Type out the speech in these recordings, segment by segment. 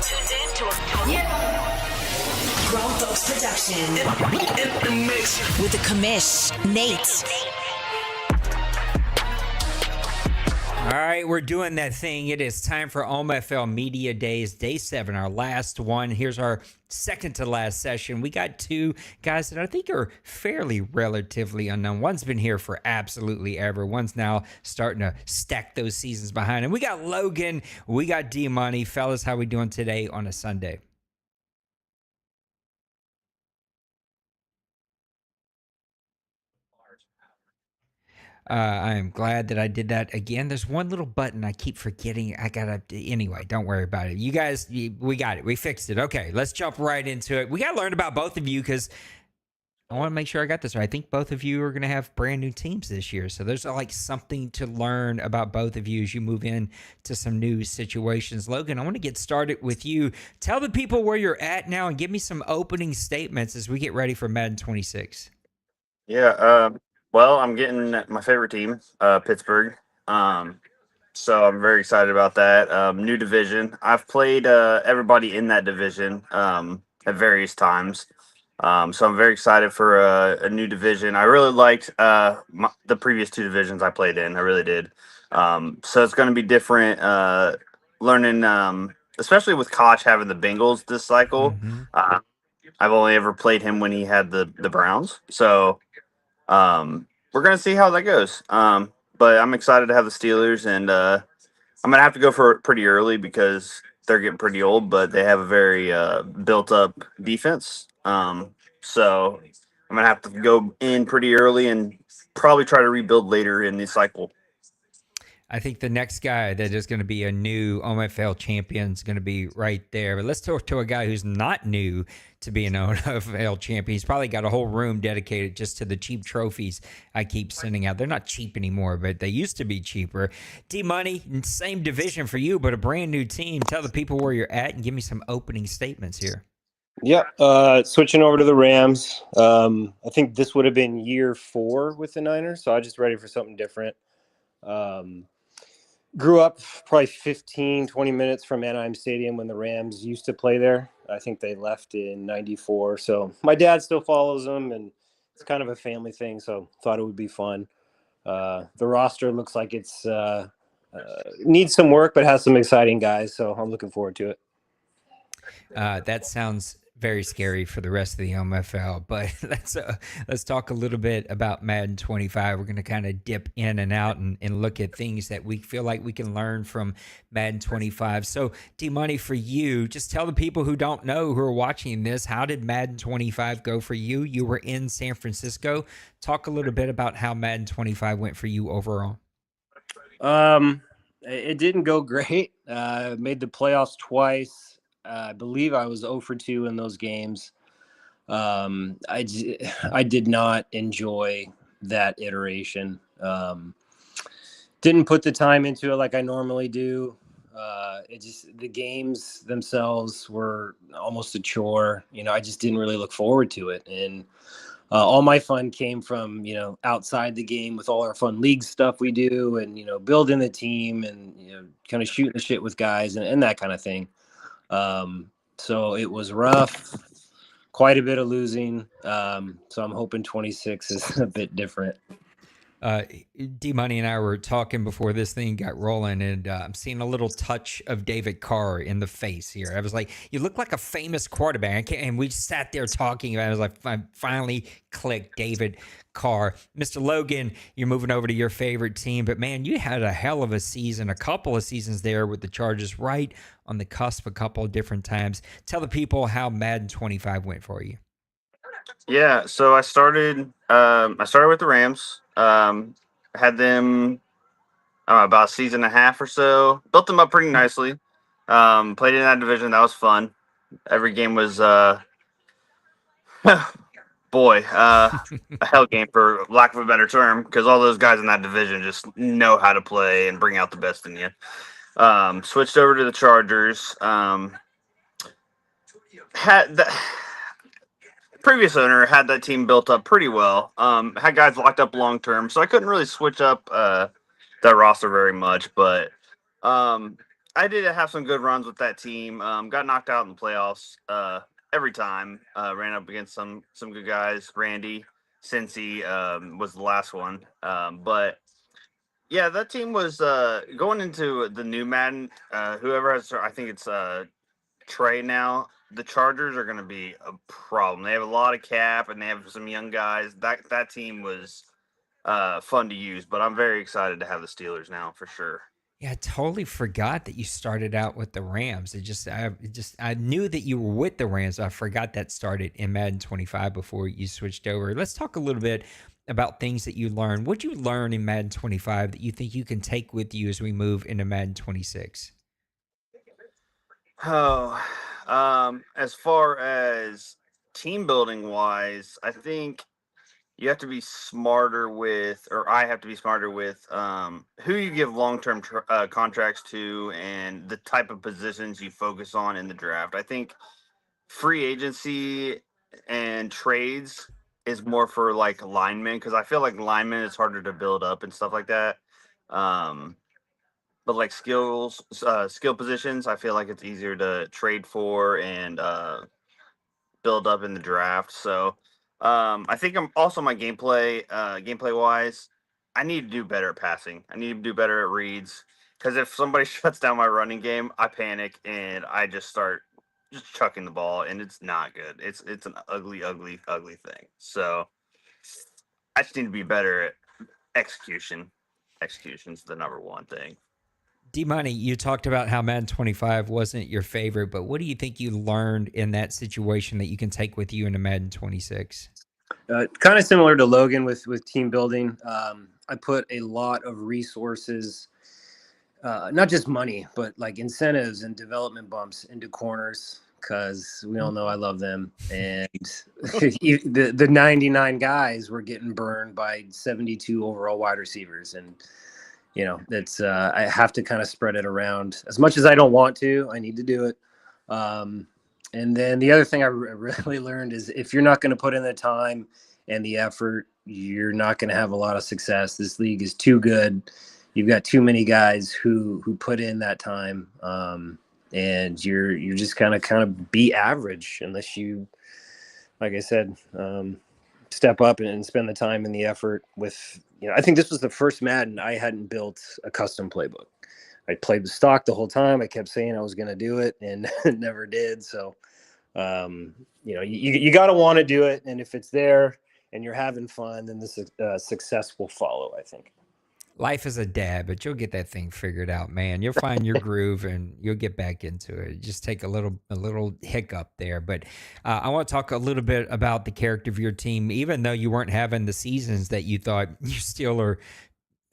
tuned in to Grown Folks Production. In the mix. With the commish, Nate. All right, we're doing that thing. It is time for OMFL Media Days, Day 7, our last one. Here's our second to last session. We got two guys that I think are fairly relatively unknown. One's been here for absolutely ever. One's now starting to stack those seasons behind him. We got Logan. We got D-Money. Fellas, how we doing today on a Sunday? I am glad that I did that again. There's one little button I keep forgetting. Anyway, don't worry about it. You guys, we got it. We fixed it. Okay, let's jump right into it. We got to learn about both of you because I want to make sure I got this right. I think both of you are going to have brand new teams this year. So there's like something to learn about both of you as you move in to some new situations. Logan, I want to get started with you. Tell the people where you're at now and give me some opening statements as we get ready for Madden 26. Yeah, well, I'm getting my favorite team, Pittsburgh. So I'm very excited about that. New division. I've played everybody in that division at various times. So I'm very excited for a new division. I really liked the previous two divisions I played in. I really did. So it's going to be different learning, especially with Koch having the Bengals this cycle. Mm-hmm. I've only ever played him when he had the Browns. So we're gonna see how that goes. But I'm excited to have the Steelers, and I'm gonna have to go for it pretty early because they're getting pretty old, but they have a very built-up defense. So I'm gonna have to go in pretty early and probably try to rebuild later in the cycle. I think the next guy that is going to be a new OMFL champion is going to be right there. But let's talk to a guy who's not new to be an OMFL champion. He's probably got a whole room dedicated just to the cheap trophies I keep sending out. They're not cheap anymore, but they used to be cheaper. D-Money, same division for you, but a brand new team. Tell the people where you're at and give me some opening statements here. Yeah, switching over to the Rams. I think this would have been year 4 with the Niners, so I'm just ready for something different. Grew up probably 15, 20 minutes from Anaheim Stadium when the Rams used to play there. I think they left in 94. So my dad still follows them, and it's kind of a family thing, so thought it would be fun. The roster looks like it's needs some work, but has some exciting guys, so I'm looking forward to it. That sounds very scary for the rest of the OMFL, but let's talk a little bit about Madden 25. We're going to kind of dip in and out and look at things that we feel like we can learn from Madden 25. So, D-Money, for you, just tell the people who don't know, who are watching this, how did Madden 25 go for you? You were in San Francisco. Talk a little bit about how Madden 25 went for you overall. It didn't go great. Made the playoffs twice. I believe I was 0 for 2 in those games. I did not enjoy that iteration. Didn't put the time into it like I normally do. The games themselves were almost a chore. I just didn't really look forward to it. And all my fun came from, outside the game with all our fun league stuff we do and, building the team and, kind of shooting the shit with guys and that kind of thing. So it was rough, quite a bit of losing. So I'm hoping 26 is a bit different. D-Money and I were talking before this thing got rolling, and I'm seeing a little touch of David Carr in the face here. I was like, you look like a famous quarterback. And we sat there talking. I was like, I finally clicked David Carr. Mr. Logan, you're moving over to your favorite team, but man, you had a hell of a season, a couple of seasons there with the Chargers, right on the cusp a couple of different times. Tell the people how Madden 25 went for you. Yeah, so I started with the Rams. Had them about a season and a half or so. Built them up pretty nicely. Played in that division. That was fun. Every game was a hell game, for lack of a better term, because all those guys in that division just know how to play and bring out the best in you. Switched over to the Chargers. Had the previous owner had that team built up pretty well. Had guys locked up long term, so I couldn't really switch up that roster very much. But I did have some good runs with that team. Got knocked out in the playoffs every time. Ran up against some good guys. Randy, Cincy was the last one. But yeah, that team was going into the new Madden. Whoever has, I think it's Trey now. The Chargers are going to be a problem. They have a lot of cap and they have some young guys. That team was fun to use, but I'm very excited to have the Steelers now for sure. Yeah, I totally forgot that you started out with the Rams. I knew that you were with the Rams. I forgot that started in Madden 25 before you switched over. Let's talk a little bit about things that you learned. What did you learn in Madden 25 that you think you can take with you as we move into Madden 26? Oh, as far as team building wise, I think you have to be smarter with, or I have to be smarter with, who you give long-term contracts to and the type of positions you focus on in the draft. I think free agency and trades is more for like linemen because I feel like linemen is harder to build up and stuff like that. Um, but like skill positions, I feel like it's easier to trade for and build up in the draft. So I think I'm also my gameplay wise, I need to do better at passing. I need to do better at reads because if somebody shuts down my running game, I panic and I just start just chucking the ball, and it's not good. It's an ugly, ugly, ugly thing. So I just need to be better at execution. Execution's the number one thing. D-Money, you talked about how Madden 25 wasn't your favorite, but what do you think you learned in that situation that you can take with you into Madden 26? Kind of similar to Logan with team building. I put a lot of resources, not just money, but like incentives and development bumps into corners because we all know I love them. And the 99 guys were getting burned by 72 overall wide receivers. And, that's I have to kind of spread it around as much as I don't want to. I need to do it. And then the other thing I really learned is if you're not going to put in the time and the effort, you're not going to have a lot of success. This league is too good. You've got too many guys who put in that time, and you're just kind of be average unless you, like I said, step up and spend the time and the effort with. I think this was the first Madden I hadn't built a custom playbook. I played the stock the whole time. I kept saying I was going to do it and never did. So, you got to want to do it. And if it's there and you're having fun, then the success will follow, I think. Life is a dad, but you'll get that thing figured out, man. You'll find your groove and you'll get back into it. Just take a little hiccup there. But I want to talk a little bit about the character of your team. Even though you weren't having the seasons that you thought, you still are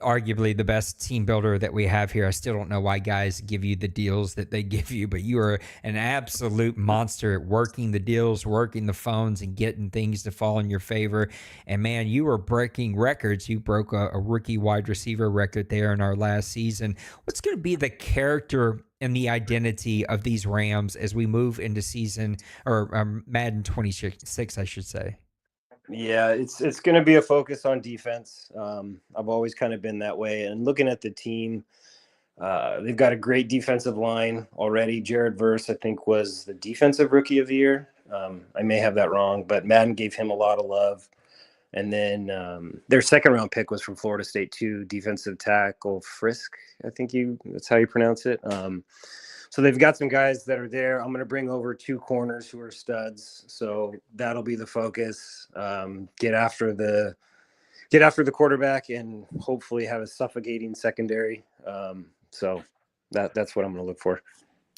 arguably the best team builder that we have here. I still don't know why guys give you the deals that they give you, but you are an absolute monster at working the deals, working the phones, and getting things to fall in your favor. And man, you were breaking records. You broke a rookie wide receiver record there in our last season. What's going to be the character and the identity of these Rams as we move into season or Madden 26, I should say? Yeah, it's going to be a focus on defense. I've always kind of been that way. And looking at the team, they've got a great defensive line already. Jared Verse, I think, was the defensive rookie of the year. I may have that wrong, but Madden gave him a lot of love. And then their second round pick was from Florida State too, defensive tackle Frisk. I think that's how you pronounce it. So they've got some guys that are there. I'm going to bring over 2 corners who are studs. So that'll be the focus. Get after the quarterback and hopefully have a suffocating secondary. So that's what I'm going to look for.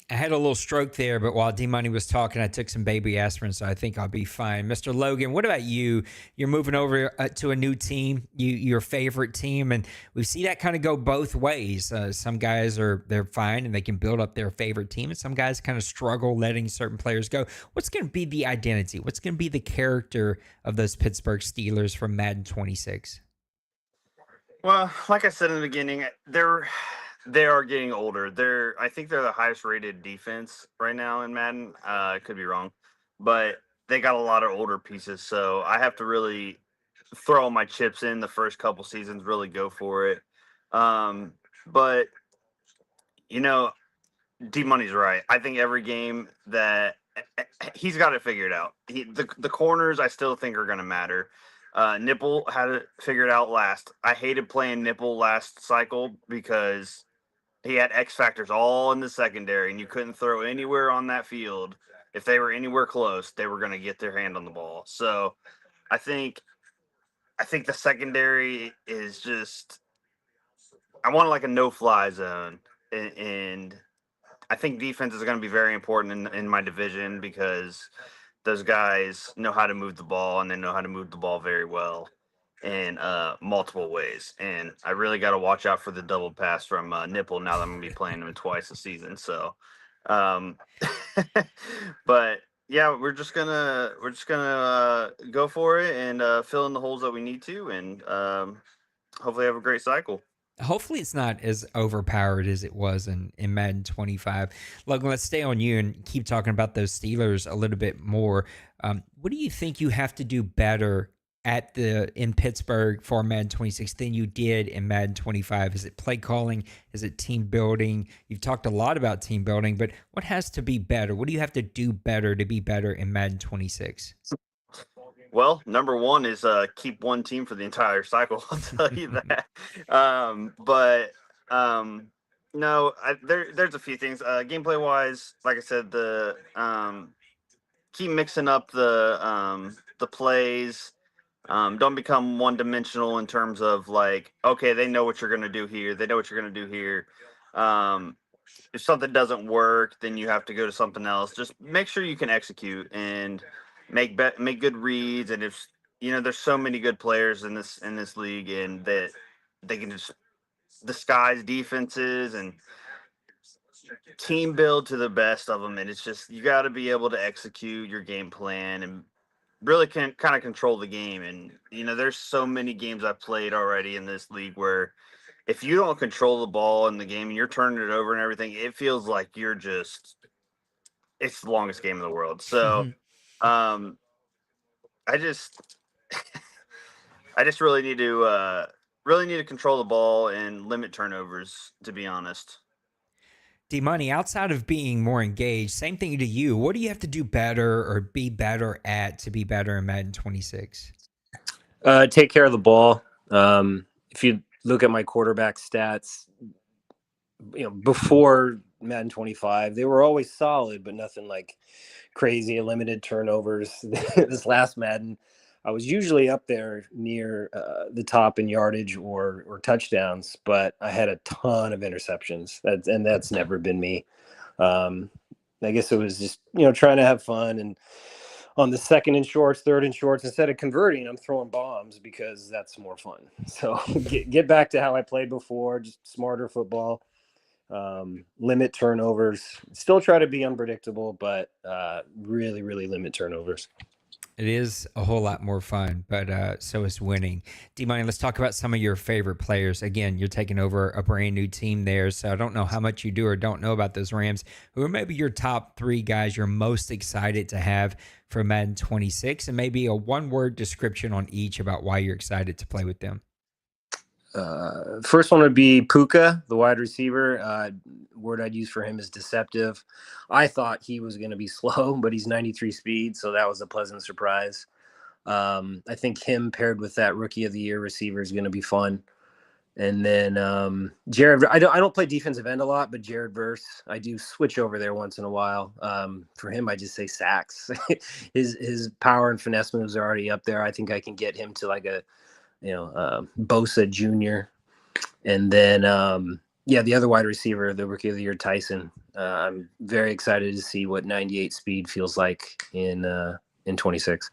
I had a little stroke there, but while D-Money was talking, I took some baby aspirin, so I think I'll be fine. Mr. Logan, what about you? You're moving over to a new team, your favorite team, and we see that kind of go both ways. Some guys they're fine and they can build up their favorite team, and some guys kind of struggle letting certain players go. What's going to be the identity? What's going to be the character of those Pittsburgh Steelers from Madden 26? Well, like I said in the beginning, they are getting older. I think they're the highest rated defense right now in Madden. I could be wrong, but they got a lot of older pieces. So I have to really throw my chips in the first couple seasons, really go for it. But you know, D Money's right. I think every game that he's got it figured out. The corners I still think are going to matter. Nipple had it figured out last. I hated playing Nipple last cycle because he had X factors all in the secondary, and you couldn't throw anywhere on that field. If they were anywhere close, they were going to get their hand on the ball. So I think the secondary is just. I want like a no-fly zone, and I think defense is going to be very important in my division because those guys know how to move the ball and they know how to move the ball very well in multiple ways. And I really got to watch out for the double pass from Nipple now that I'm going to be playing him twice a season. So, um, but yeah, we're just gonna go for it and fill in the holes that we need to, and hopefully have a great cycle. Hopefully it's not as overpowered as it was in Madden 25. Logan, let's stay on you and keep talking about those Steelers a little bit more. What do you think you have to do better in Pittsburgh for Madden 26 than you did in Madden 25? Is it play calling? Is it team building? You've talked a lot about team building, but what has to be better? What do you have to do better to be better in Madden 26? Well, number one is keep one team for the entire cycle. I'll tell you that. But no, there's a few things. Gameplay wise, like I said, the keep mixing up the plays. Don't become one dimensional in terms of like, okay, they know what you're gonna do here. They know what you're gonna do here. If something doesn't work, then you have to go to something else. Just make sure you can execute and make good reads. And if there's so many good players in this league, and that they can just disguise defenses and team build to the best of them. And it's just you got to be able to execute your game plan and really can kind of control the game. And there's so many games I've played already in this league where if you don't control the ball in the game and you're turning it over and everything, it feels like it's the longest game in the world. So, um, I just, I just really need to control the ball and limit turnovers, to be honest. D Money, outside of being more engaged, same thing to you. What do you have to do better or be better at to be better in Madden 26? Take care of the ball. If you look at my quarterback stats, before Madden 25, they were always solid, but nothing like crazy, limited turnovers. This last Madden, I was usually up there near the top in yardage or touchdowns, but I had a ton of interceptions. That's never been me. I guess it was just trying to have fun, and on the second and shorts, third and shorts, instead of converting, I'm throwing bombs because that's more fun. So get back to how I played before, just smarter football. Limit turnovers, still try to be unpredictable, but really, really limit turnovers. It is a whole lot more fun, but so is winning. D-Money, let's talk about some of your favorite players. Again, you're taking over a brand new team there, so I don't know how much you do or don't know about those Rams. Who are maybe your top three guys you're most excited to have for Madden 26, and maybe a one-word description on each about why you're excited to play with them? First one would be Puka, the wide receiver. Word I'd use for him is deceptive. I thought he was going to be slow, but he's 93 speed, so that was a pleasant surprise. I think him paired with that Rookie of the Year receiver is going to be fun. And then Jared, I don't play defensive end a lot, but Jared Verse, I do switch over there once in a while. For him, I just say sacks. His power and finesse moves are already up there. I think I can get him to like a Bosa Jr. And then, the other wide receiver, the Rookie of the Year, Tyson. I'm very excited to see what 98 speed feels like in 26.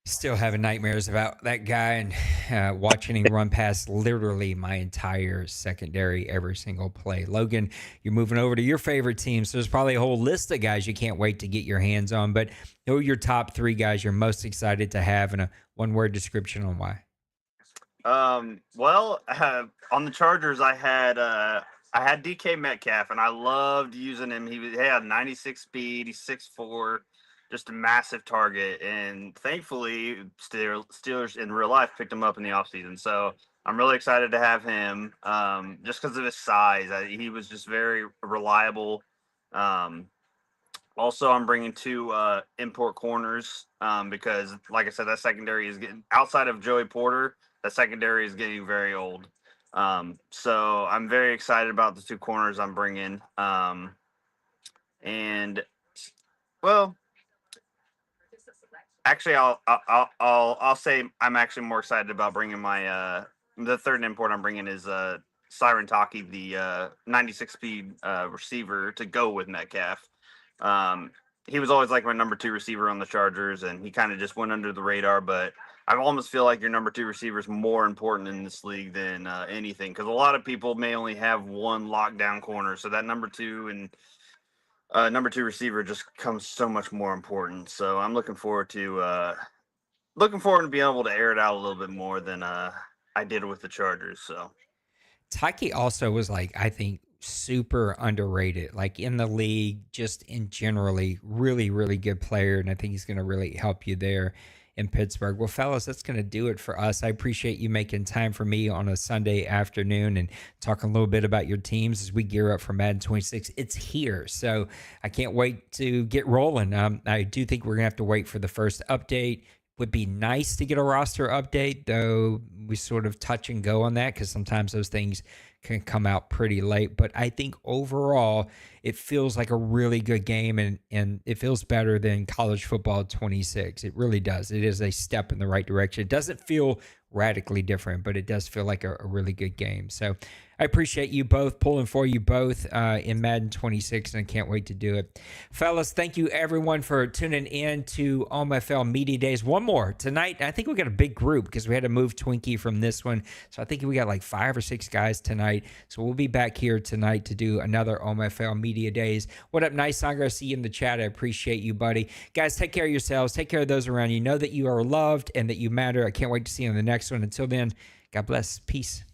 Still having nightmares about that guy and watching him run past literally my entire secondary every single play. Logan, you're moving over to your favorite team, so there's probably a whole list of guys you can't wait to get your hands on. But who are your top three guys you're most excited to have, and a one-word description on why? Well, on the Chargers, I had DK Metcalf, and I loved using him. He had 96 speed. He's 6'4", just a massive target. And thankfully, Steelers in real life picked him up in the offseason. So I'm really excited to have him, just because of his size. He was just very reliable. Also, I'm bringing 2 import corners because, like I said, that secondary is getting outside of Joey Porter. That secondary is getting very old. So I'm very excited about the 2 corners I'm bringing. And well, actually, I'll say I'm actually more excited about bringing my the third import I'm bringing is Siren Taki, the 96 speed receiver to go with Metcalf. He was always like my number 2 receiver on the Chargers, and he kind of just went under the radar. But I almost feel like your number 2 receiver is more important in this league than anything, because a lot of people may only have one lockdown corner, so that number 2 and number 2 receiver just comes so much more important. So I'm looking forward to being able to air it out a little bit more than I did with the Chargers. So Taki also was like, I think, super underrated, like in the league, just in generally, really, really good player. And I think he's going to really help you there in Pittsburgh. Well, fellas, that's going to do it for us. I appreciate you making time for me on a Sunday afternoon and talking a little bit about your teams as we gear up for Madden 26. It's here, so I can't wait to get rolling. I do think we're going to have to wait for the first update. Would be nice to get a roster update, though we sort of touch and go on that because sometimes those things can come out pretty late. But I think overall, it feels like a really good game, and it feels better than college football 26. It really does. It is a step in the right direction. It doesn't feel radically different, but it does feel like a really good game. So I appreciate you both pulling for you both in Madden 26, and I can't wait to do it. Fellas, thank you everyone for tuning in to OMFL Media Days. One more tonight. I think we got a big group because we had to move Twinkie from this one. So I think we got like 5 or 6 guys tonight. So we'll be back here tonight to do another OMFL Media Days. What up, Nice Song? I see you in the chat. I appreciate you, buddy. Guys, take care of yourselves. Take care of those around you. Know that you are loved and that you matter. I can't wait to see you on the next one. Until then, God bless. Peace.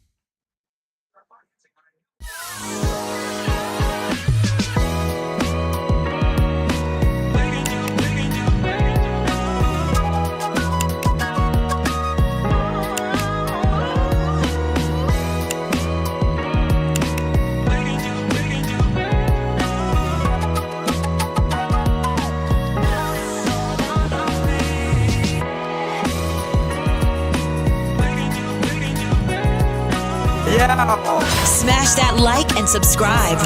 Smash that like and subscribe.